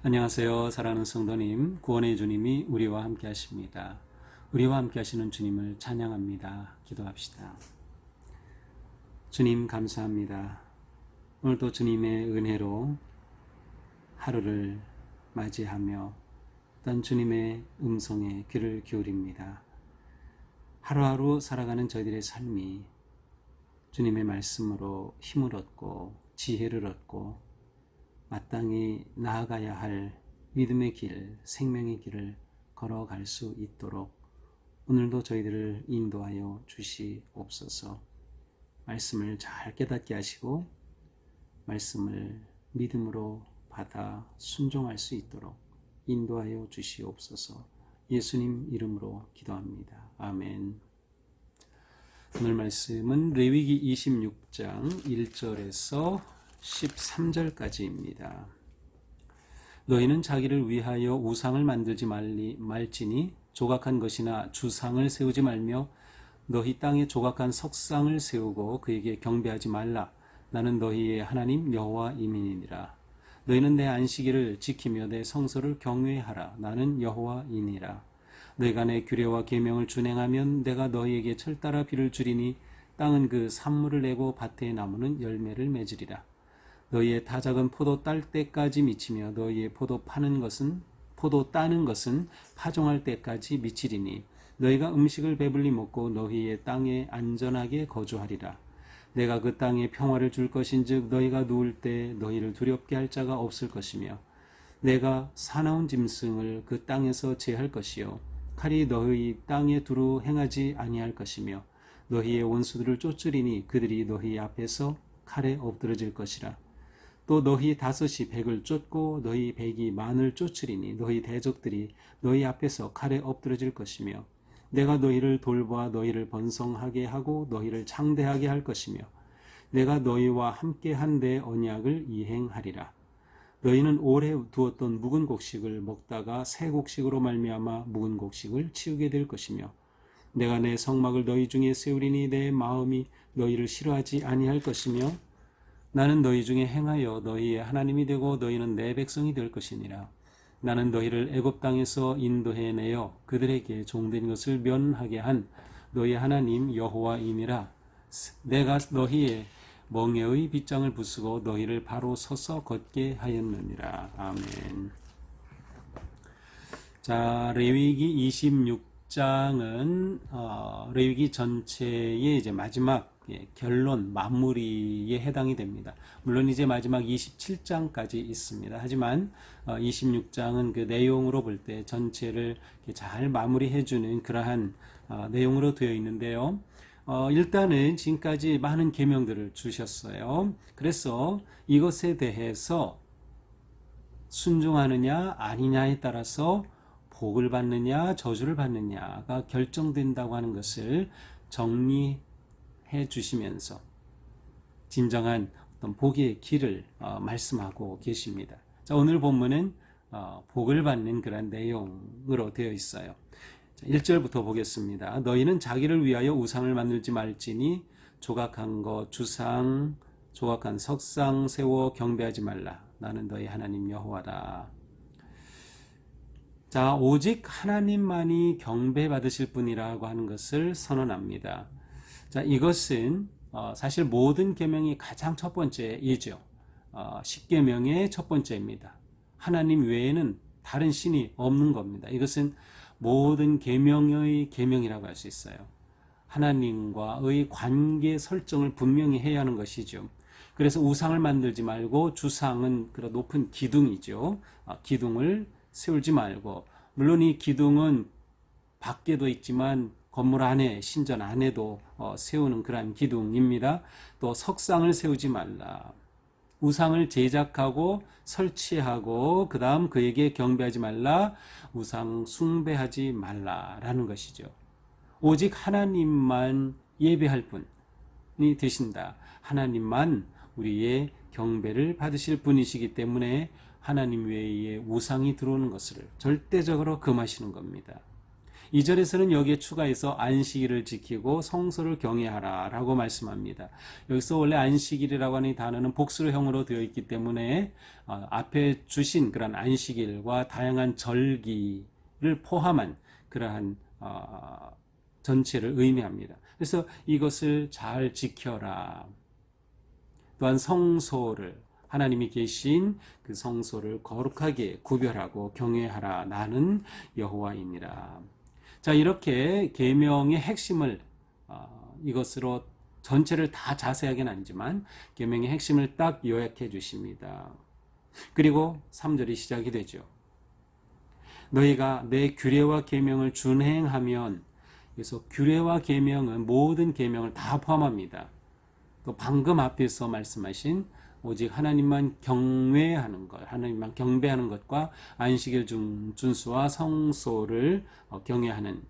안녕하세요. 사랑하는 성도님, 구원의 주님이 우리와 함께 하십니다. 우리와 함께 하시는 주님을 찬양합니다. 기도합시다. 주님 감사합니다. 오늘도 주님의 은혜로 하루를 맞이하며 어떤 주님의 음성에 귀를 기울입니다. 하루하루 살아가는 저희들의 삶이 주님의 말씀으로 힘을 얻고 지혜를 얻고 마땅히 나아가야 할 믿음의 길, 생명의 길을 걸어갈 수 있도록 오늘도 저희들을 인도하여 주시옵소서. 말씀을 잘 깨닫게 하시고 말씀을 믿음으로 받아 순종할 수 있도록 인도하여 주시옵소서. 예수님 이름으로 기도합니다. 아멘. 오늘 말씀은 레위기 26장 1절에서 13절까지입니다. 너희는 자기를 위하여 우상을 만들지 말지니 조각한 것이나 주상을 세우지 말며 너희 땅에 조각한 석상을 세우고 그에게 경배하지 말라. 나는 너희의 하나님 여호와이니라. 너희는 내 안식일을 지키며 내 성소를 경외하라. 나는 여호와이니라. 너희가 내 규례와 계명을 준행하면 내가 너희에게 철따라 비를 주리니 땅은 그 산물을 내고 밭의 나무는 열매를 맺으리라. 너희의 타작은 포도 딸 때까지 미치며 너희의 포도 따는 것은 파종할 때까지 미치리니 너희가 음식을 배불리 먹고 너희의 땅에 안전하게 거주하리라. 내가 그 땅에 평화를 줄 것인즉 너희가 누울 때 너희를 두렵게 할 자가 없을 것이며 내가 사나운 짐승을 그 땅에서 제할 것이요 칼이 너희 땅에 두루 행하지 아니할 것이며 너희의 원수들을 쫓으리니 그들이 너희 앞에서 칼에 엎드러질 것이라. 또 너희 다섯이 백을 쫓고 너희 백이 만을 쫓으리니 너희 대적들이 너희 앞에서 칼에 엎드러질 것이며 내가 너희를 돌보아 너희를 번성하게 하고 너희를 창대하게 할 것이며 내가 너희와 함께 한데 언약을 이행하리라. 너희는 오래 두었던 묵은 곡식을 먹다가 새 곡식으로 말미암아 묵은 곡식을 치우게 될 것이며 내가 내 성막을 너희 중에 세우리니 내 마음이 너희를 싫어하지 아니할 것이며 나는 너희 중에 행하여 너희의 하나님이 되고 너희는 내 백성이 될 것이니라. 나는 너희를 애굽 땅에서 인도해내어 그들에게 종된 것을 면하게 한 너희 하나님 여호와이니라. 내가 너희의 멍에의 빗장을 부수고 너희를 바로 서서 걷게 하였느니라. 아멘. 자, 레위기 26장은 레위기 전체의 이제 마지막 결론, 마무리에 해당이 됩니다. 물론 이제 마지막 27장까지 있습니다. 하지만 26장은 그 내용으로 볼 때 전체를 잘 마무리해주는 그러한 내용으로 되어 있는데요. 일단은 지금까지 많은 계명들을 주셨어요. 그래서 이것에 대해서 순종하느냐 아니냐에 따라서 복을 받느냐 저주를 받느냐가 결정된다고 하는 것을 정리해 주시면서 진정한 어떤 복의 길을 말씀하고 계십니다. 자, 오늘 본문은 복을 받는 그런 내용으로 되어 있어요. 자, 1절부터 보겠습니다. 너희는 자기를 위하여 우상을 만들지 말지니 조각한 것 주상 조각한 석상 세워 경배하지 말라. 나는 너희 하나님 여호와다. 자, 오직 하나님만이 경배받으실 분이라고 하는 것을 선언합니다. 자, 이것은 사실 모든 계명이 가장 첫 번째이죠. 10계명의 첫 번째입니다. 하나님 외에는 다른 신이 없는 겁니다. 이것은 모든 계명의 계명이라고 할 수 있어요. 하나님과의 관계 설정을 분명히 해야 하는 것이죠. 그래서 우상을 만들지 말고 주상은 그런 높은 기둥이죠. 기둥을 세우지 말고, 물론 이 기둥은 밖에도 있지만 건물 안에, 신전 안에도 세우는 그러한 기둥입니다. 또 석상을 세우지 말라. 우상을 제작하고 설치하고 그 다음 그에게 경배하지 말라. 우상 숭배하지 말라라는 것이죠. 오직 하나님만 예배할 분이 되신다. 하나님만 우리의 경배를 받으실 분이시기 때문에 하나님 외에 우상이 들어오는 것을 절대적으로 금하시는 겁니다. 2절에서는 여기에 추가해서 안식일을 지키고 성소를 경외하라 라고 말씀합니다. 여기서 원래 안식일이라고 하는 이 단어는 복수형으로 되어 있기 때문에 앞에 주신 그런 안식일과 다양한 절기를 포함한 그러한 전체를 의미합니다. 그래서 이것을 잘 지켜라. 또한 성소를, 하나님이 계신 그 성소를 거룩하게 구별하고 경외하라. 나는 여호와이니라. 자, 이렇게 계명의 핵심을 이것으로 전체를 다 자세하게는 아니지만 계명의 핵심을 딱 요약해 주십니다. 그리고 3절이 시작이 되죠. 너희가 내 규례와 계명을 준행하면, 그래서 규례와 계명은 모든 계명을 다 포함합니다. 또 방금 앞에서 말씀하신 오직 하나님만 경외하는 것, 하나님만 경배하는 것과 안식일 준수와 성소를 경외하는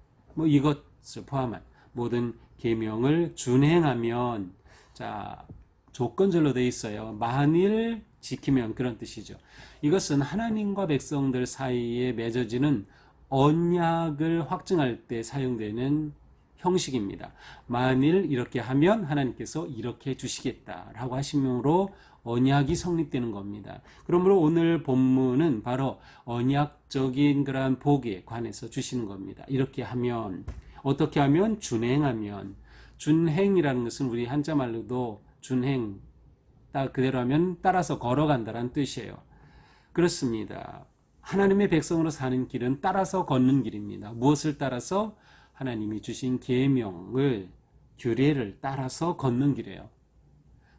이것을 포함한 모든 계명을 준행하면, 자, 조건절로 되어 있어요. 만일 지키면, 그런 뜻이죠. 이것은 하나님과 백성들 사이에 맺어지는 언약을 확증할 때 사용되는 형식입니다. 만일 이렇게 하면 하나님께서 이렇게 해주시겠다라고 하심으로 언약이 성립되는 겁니다. 그러므로 오늘 본문은 바로 언약적인 그러한 복에 관해서 주시는 겁니다. 이렇게 하면, 어떻게 하면? 준행하면. 준행이라는 것은 우리 한자말로도 준행, 그대로 하면 따라서 걸어간다는 뜻이에요. 그렇습니다. 하나님의 백성으로 사는 길은 따라서 걷는 길입니다. 무엇을 따라서? 하나님이 주신 계명을, 규례를 따라서 걷는 길이에요.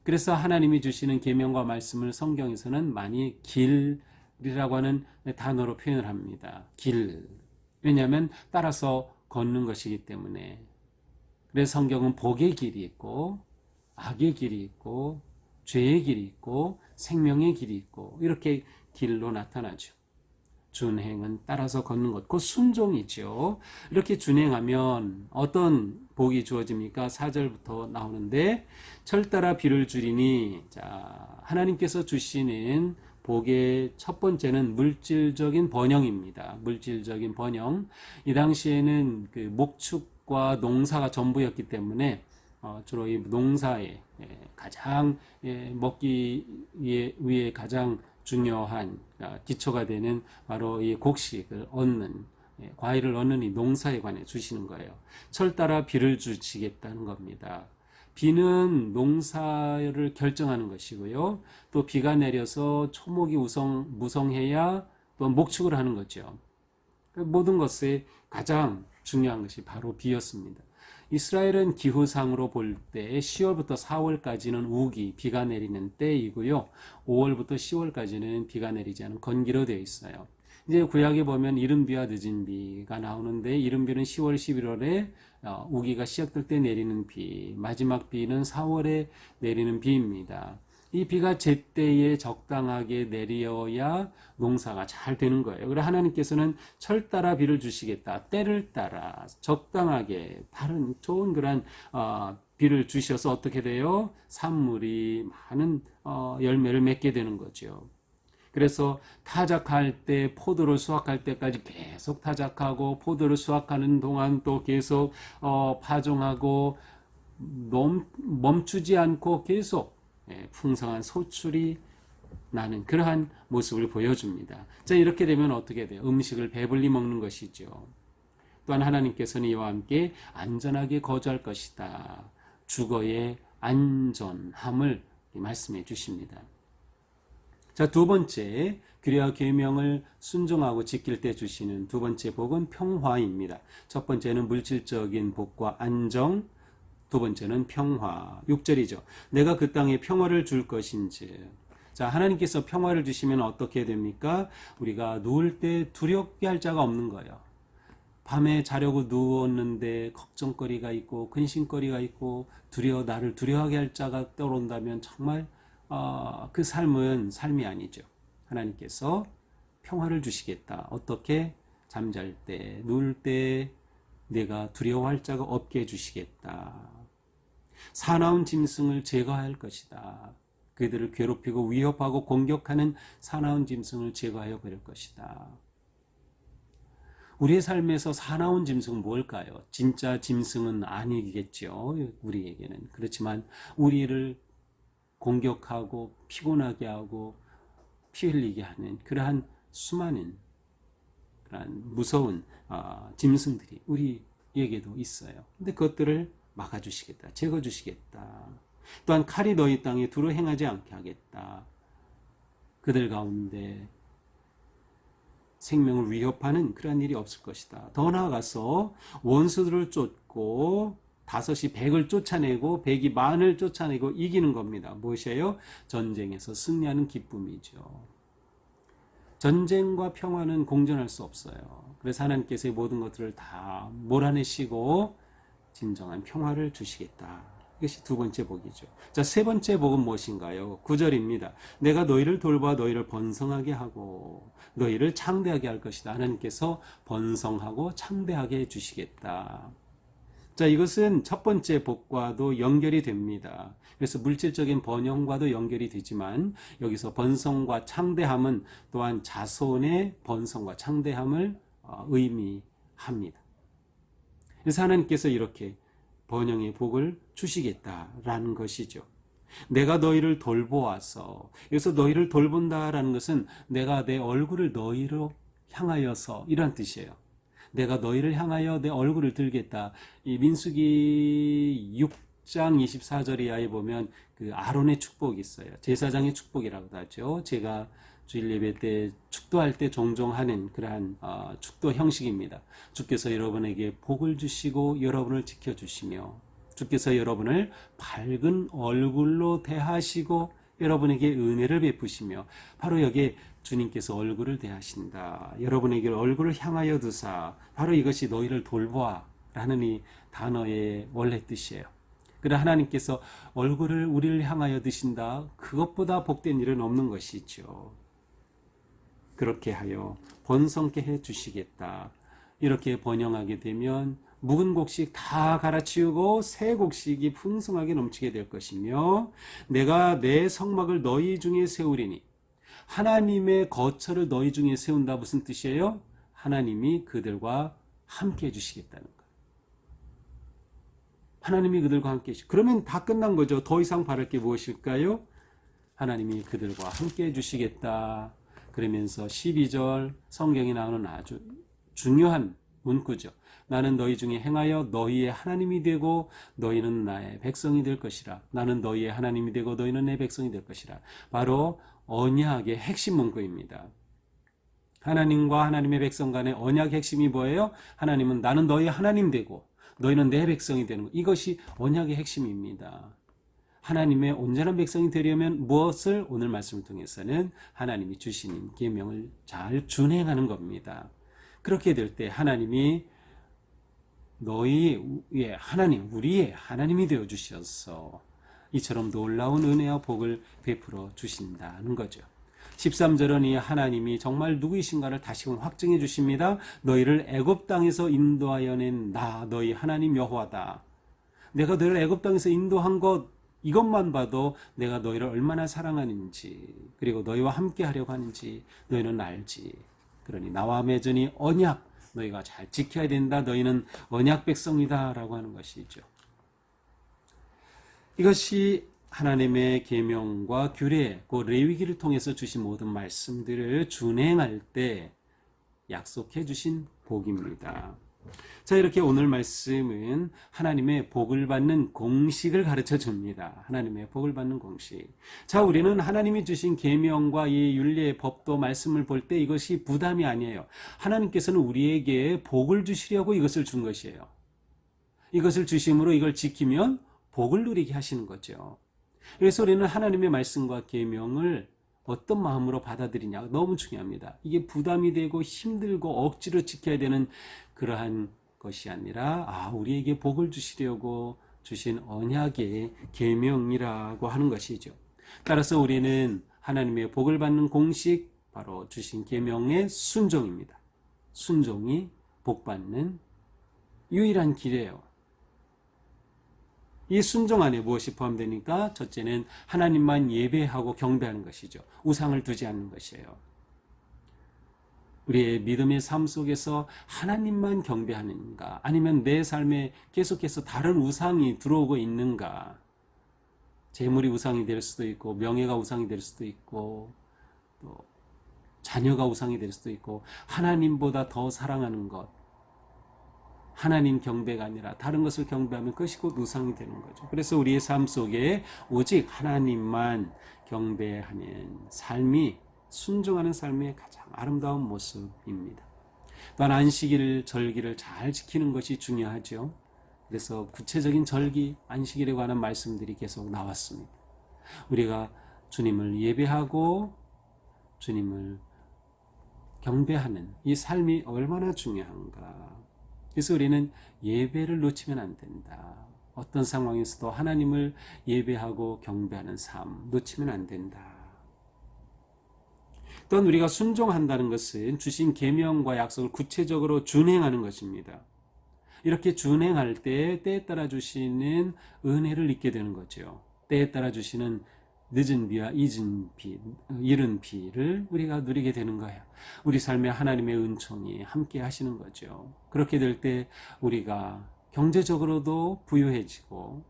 그래서 하나님이 주시는 계명과 말씀을 성경에서는 많이 길이라고 하는 단어로 표현을 합니다. 길. 왜냐하면 따라서 걷는 것이기 때문에. 그래서 성경은 복의 길이 있고 악의 길이 있고 죄의 길이 있고 생명의 길이 있고 이렇게 길로 나타나죠. 준행은 따라서 걷는 것, 그 순종이죠. 이렇게 준행하면 어떤 복이 주어집니까? 4절부터 나오는데, 철따라 비를 줄이니, 자, 하나님께서 주시는 복의 첫 번째는 물질적인 번영입니다. 물질적인 번영. 이 당시에는 그 목축과 농사가 전부였기 때문에 주로 이 농사에 가장 먹기 위해 가장 중요한 기초가 되는 바로 이 곡식을 얻는, 과일을 얻는 이 농사에 관해 주시는 거예요. 철 따라 비를 주시겠다는 겁니다. 비는 농사를 결정하는 것이고요. 또 비가 내려서 초목이 무성해야 또 목축을 하는 거죠. 모든 것에 가장 중요한 것이 바로 비였습니다. 이스라엘은 기후상으로 볼 때 10월부터 4월까지는 우기, 비가 내리는 때이고요. 5월부터 10월까지는 비가 내리지 않은 건기로 되어 있어요. 이제 구약에 보면 이른 비와 늦은 비가 나오는데, 이른 비는 10월, 11월에 우기가 시작될 때 내리는 비, 마지막 비는 4월에 내리는 비입니다. 이 비가 제때에 적당하게 내려야 농사가 잘 되는 거예요. 그래서 하나님께서는 철 따라 비를 주시겠다. 때를 따라 적당하게 바른 좋은 그런 비를 주셔서 어떻게 돼요? 산물이 많은 열매를 맺게 되는 거죠. 그래서 타작할 때, 포도를 수확할 때까지 계속 타작하고, 포도를 수확하는 동안 또 계속 파종하고, 멈추지 않고 계속 풍성한 소출이 나는 그러한 모습을 보여줍니다. 자, 이렇게 되면 어떻게 돼요? 음식을 배불리 먹는 것이죠. 또한 하나님께서는 이와 함께 안전하게 거주할 것이다. 주거의 안전함을 말씀해 주십니다. 자, 두 번째, 규례와 계명을 순종하고 지킬 때 주시는 두 번째 복은 평화입니다. 첫 번째는 물질적인 복과 안정, 두 번째는 평화. 6절이죠. 내가 그 땅에 평화를 줄 것인지. 자, 하나님께서 평화를 주시면 어떻게 됩니까? 우리가 누울 때 두렵게 할 자가 없는 거예요. 밤에 자려고 누웠는데 걱정거리가 있고 근심거리가 있고 나를 두려워하게 할 자가 떠오른다면 정말 그 삶은 삶이 아니죠. 하나님께서 평화를 주시겠다. 어떻게? 잠잘 때, 누울 때 내가 두려워할 자가 없게 해주시겠다. 사나운 짐승을 제거할 것이다. 그들을 괴롭히고 위협하고 공격하는 사나운 짐승을 제거하여 버릴 것이다. 우리의 삶에서 사나운 짐승은 뭘까요? 진짜 짐승은 아니겠죠. 우리에게는. 그렇지만 우리를 공격하고 피곤하게 하고 피 흘리게 하는 그러한 수많은 그러한 무서운 짐승들이 우리에게도 있어요. 근데 그것들을 막아주시겠다. 제거주시겠다. 또한 칼이 너희 땅에 두루 행하지 않게 하겠다. 그들 가운데 생명을 위협하는 그러한 일이 없을 것이다. 더 나아가서 원수들을 쫓고 5이 100을 쫓아내고 100이 10,000을 쫓아내고 이기는 겁니다. 무엇이에요? 전쟁에서 승리하는 기쁨이죠. 전쟁과 평화는 공존할 수 없어요. 그래서 하나님께서 모든 것들을 다 몰아내시고 진정한 평화를 주시겠다. 이것이 두 번째 복이죠. 자, 세 번째 복은 무엇인가요? 9절입니다. 내가 너희를 돌봐 너희를 번성하게 하고 너희를 창대하게 할 것이다. 하나님께서 번성하고 창대하게 해주시겠다. 자, 이것은 첫 번째 복과도 연결이 됩니다. 그래서 물질적인 번영과도 연결이 되지만 여기서 번성과 창대함은 또한 자손의 번성과 창대함을 의미합니다. 그래서 하나님께서 이렇게 번영의 복을 주시겠다라는 것이죠. 내가 너희를 돌보아서, 여기서 너희를 돌본다라는 것은 내가 내 얼굴을 너희로 향하여서 이런 뜻이에요. 내가 너희를 향하여 내 얼굴을 들겠다. 이 민수기 6장 24절 이하에 보면 그 아론의 축복이 있어요. 제사장의 축복이라고도 하죠. 제가 주일 예배 때 축도할 때 종종 하는 그러한 축도 형식입니다. 주께서 여러분에게 복을 주시고 여러분을 지켜주시며 주께서 여러분을 밝은 얼굴로 대하시고 여러분에게 은혜를 베푸시며 바로 여기에 주님께서 얼굴을 대하신다. 여러분에게 얼굴을 향하여 두사 바로 이것이 너희를 돌보아 라는 이 단어의 원래 뜻이에요. 그러나 하나님께서 얼굴을 우리를 향하여 드신다. 그것보다 복된 일은 없는 것이죠. 그렇게 하여 번성케 해주시겠다. 이렇게 번영하게 되면 묵은 곡식 다 갈아치우고 새 곡식이 풍성하게 넘치게 될 것이며 내가 내 성막을 너희 중에 세우리니 하나님의 거처를 너희 중에 세운다. 무슨 뜻이에요? 하나님이 그들과 함께 해주시겠다는 거예요. 하나님이 그들과 함께 해주시고 그러면 다 끝난 거죠. 더 이상 바랄 게 무엇일까요? 하나님이 그들과 함께 해주시겠다. 그러면서 12절 성경에 나오는 아주 중요한 문구죠. 나는 너희 중에 행하여 너희의 하나님이 되고 너희는 나의 백성이 될 것이라. 나는 너희의 하나님이 되고 너희는 내 백성이 될 것이라. 바로 언약의 핵심 문구입니다. 하나님과 하나님의 백성 간의 언약의 핵심이 뭐예요? 하나님은 나는 너희 하나님 되고 너희는 내 백성이 되는 것. 이것이 언약의 핵심입니다. 하나님의 온전한 백성이 되려면 무엇을 오늘 말씀을 통해서는 하나님이 주신 계명을 잘 준행하는 겁니다. 그렇게 될 때 하나님이 너희의 하나님, 우리의 하나님이 되어 주셔서 이처럼 놀라운 은혜와 복을 베풀어 주신다는 거죠. 13절은 이 하나님이 정말 누구이신가를 다시금 확증해 주십니다. 너희를 애굽 땅에서 인도하여 낸 나 너희 하나님 여호와다. 내가 너희를 애굽 땅에서 인도한 것 이것만 봐도 내가 너희를 얼마나 사랑하는지 그리고 너희와 함께 하려고 하는지 너희는 알지. 그러니 나와 맺은 이 언약 너희가 잘 지켜야 된다. 너희는 언약 백성이다 라고 하는 것이죠. 이것이 하나님의 계명과 규례, 그 레위기를 통해서 주신 모든 말씀들을 준행할 때 약속해 주신 복입니다. 자, 이렇게 오늘 말씀은 하나님의 복을 받는 공식을 가르쳐 줍니다. 하나님의 복을 받는 공식. 자, 우리는 하나님이 주신 계명과 이 윤리의 법도 말씀을 볼 때 이것이 부담이 아니에요. 하나님께서는 우리에게 복을 주시려고 이것을 준 것이에요. 이것을 주심으로 이걸 지키면 복을 누리게 하시는 거죠. 그래서 우리는 하나님의 말씀과 계명을 어떤 마음으로 받아들이냐 너무 중요합니다. 이게 부담이 되고 힘들고 억지로 지켜야 되는 그러한 것이 아니라 우리에게 복을 주시려고 주신 언약의 계명이라고 하는 것이죠. 따라서 우리는 하나님의 복을 받는 공식 바로 주신 계명의 순종입니다. 순종이 복 받는 유일한 길이에요. 이 순종 안에 무엇이 포함되니까 첫째는 하나님만 예배하고 경배하는 것이죠. 우상을 두지 않는 것이에요. 우리의 믿음의 삶 속에서 하나님만 경배하는가? 아니면 내 삶에 계속해서 다른 우상이 들어오고 있는가? 재물이 우상이 될 수도 있고, 명예가 우상이 될 수도 있고, 또 자녀가 우상이 될 수도 있고, 하나님보다 더 사랑하는 것, 하나님 경배가 아니라 다른 것을 경배하면 그것이 곧 우상이 되는 거죠. 그래서 우리의 삶 속에 오직 하나님만 경배하는 삶이, 순종하는 삶의 가장 아름다운 모습입니다. 또한 안식일, 절기를 잘 지키는 것이 중요하죠. 그래서 구체적인 절기, 안식일에 관한 말씀들이 계속 나왔습니다. 우리가 주님을 예배하고 주님을 경배하는 이 삶이 얼마나 중요한가. 그래서 우리는 예배를 놓치면 안 된다. 어떤 상황에서도 하나님을 예배하고 경배하는 삶 놓치면 안 된다. 또한 우리가 순종한다는 것은 주신 계명과 약속을 구체적으로 준행하는 것입니다. 이렇게 준행할 때 때에 따라 주시는 은혜를 잊게 되는 거죠. 때에 따라 주시는 늦은 비와 이른 비를 우리가 누리게 되는 거예요. 우리 삶에 하나님의 은총이 함께 하시는 거죠. 그렇게 될 때 우리가 경제적으로도 부유해지고,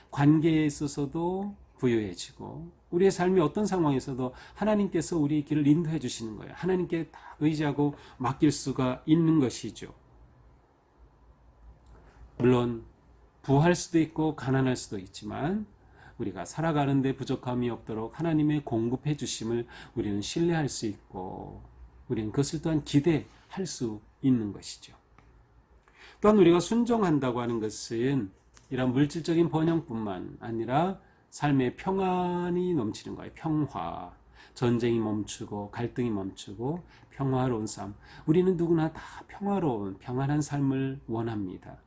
관계에 있어서도 부유해지고, 우리의 삶이 어떤 상황에서도 하나님께서 우리의 길을 인도해 주시는 거예요. 하나님께 다 의지하고 맡길 수가 있는 것이죠. 물론 부할 수도 있고 가난할 수도 있지만 우리가 살아가는 데 부족함이 없도록 하나님의 공급해 주심을 우리는 신뢰할 수 있고, 우리는 그것을 또한 기대할 수 있는 것이죠. 또한 우리가 순종한다고 하는 것은 이런 물질적인 번영뿐만 아니라 삶의 평안이 넘치는 거예요. 평화. 전쟁이 멈추고 갈등이 멈추고 평화로운 삶. 우리는 누구나 다 평화로운 평안한 삶을 원합니다.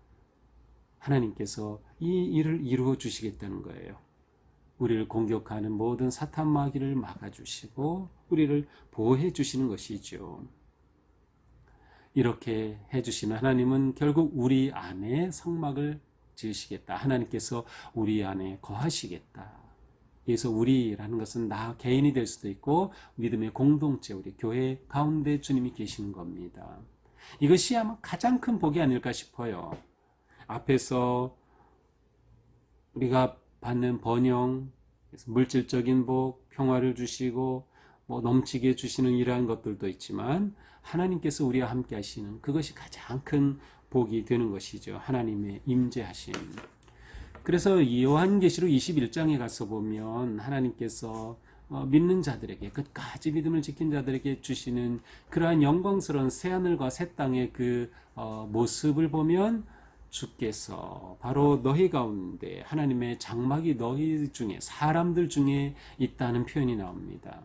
하나님께서 이 일을 이루어 주시겠다는 거예요. 우리를 공격하는 모든 사탄 마귀를 막아주시고 우리를 보호해 주시는 것이죠. 이렇게 해주시는 하나님은 결국 우리 안에 성막을 지으시겠다. 하나님께서 우리 안에 거하시겠다. 그래서 우리라는 것은 나 개인이 될 수도 있고 믿음의 공동체, 우리 교회 가운데 주님이 계시는 겁니다. 이것이 아마 가장 큰 복이 아닐까 싶어요. 앞에서 우리가 받는 번영, 물질적인 복, 평화를 주시고 넘치게 주시는 이러한 것들도 있지만 하나님께서 우리와 함께 하시는 그것이 가장 큰 복이 되는 것이죠. 하나님의 임재하심. 그래서 요한계시록 21장에 가서 보면 하나님께서 믿는 자들에게, 끝까지 믿음을 지킨 자들에게 주시는 그러한 영광스러운 새하늘과 새 땅의 그 모습을 보면 주께서 바로 너희 가운데 하나님의 장막이 너희 중에, 사람들 중에 있다는 표현이 나옵니다.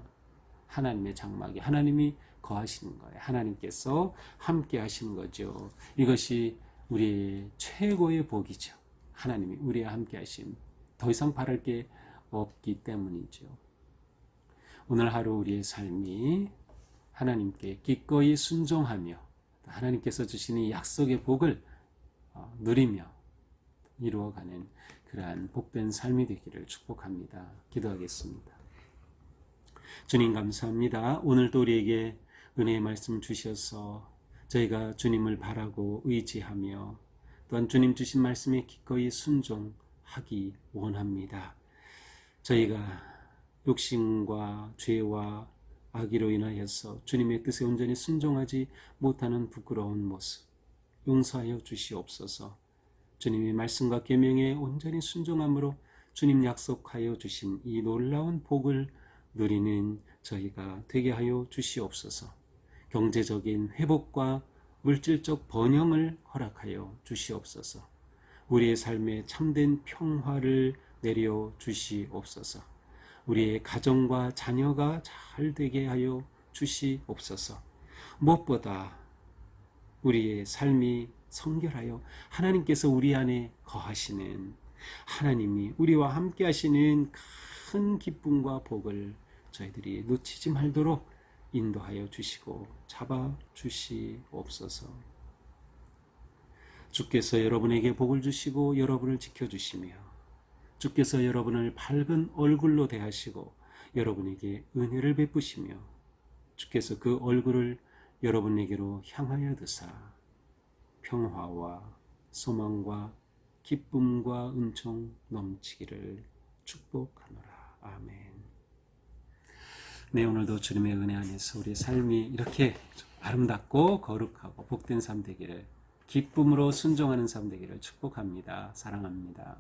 하나님의 장막이, 하나님이 거하시는 거예요. 하나님께서 함께 하시는 거죠. 이것이 우리의 최고의 복이죠. 하나님이 우리와 함께 하심. 더 이상 바랄 게 없기 때문이죠. 오늘 하루 우리의 삶이 하나님께 기꺼이 순종하며 하나님께서 주시는 약속의 복을 누리며 이루어가는 그러한 복된 삶이 되기를 축복합니다. 기도하겠습니다. 주님 감사합니다. 오늘도 우리에게 은혜의 말씀 주셔서 저희가 주님을 바라고 의지하며 또한 주님 주신 말씀에 기꺼이 순종하기 원합니다. 저희가 욕심과 죄와 악의로 인하여서 주님의 뜻에 온전히 순종하지 못하는 부끄러운 모습 용서하여 주시옵소서. 주님의 말씀과 계명에 온전히 순종함으로 주님 약속하여 주신 이 놀라운 복을 누리는 저희가 되게 하여 주시옵소서. 경제적인 회복과 물질적 번영을 허락하여 주시옵소서. 우리의 삶에 참된 평화를 내려 주시옵소서. 우리의 가정과 자녀가 잘 되게 하여 주시옵소서. 무엇보다 우리의 삶이 성결하여 하나님께서 우리 안에 거하시는, 하나님이 우리와 함께 하시는 큰 기쁨과 복을 저희들이 놓치지 말도록 인도하여 주시고 잡아 주시옵소서. 주께서 여러분에게 복을 주시고 여러분을 지켜주시며 주께서 여러분을 밝은 얼굴로 대하시고 여러분에게 은혜를 베푸시며 주께서 그 얼굴을 여러분에게로 향하여 드사 평화와 소망과 기쁨과 은총 넘치기를 축복하노라. 아멘. 네, 오늘도 주님의 은혜 안에서 우리 삶이 이렇게 아름답고 거룩하고 복된 삶 되기를, 기쁨으로 순종하는 삶 되기를 축복합니다. 사랑합니다.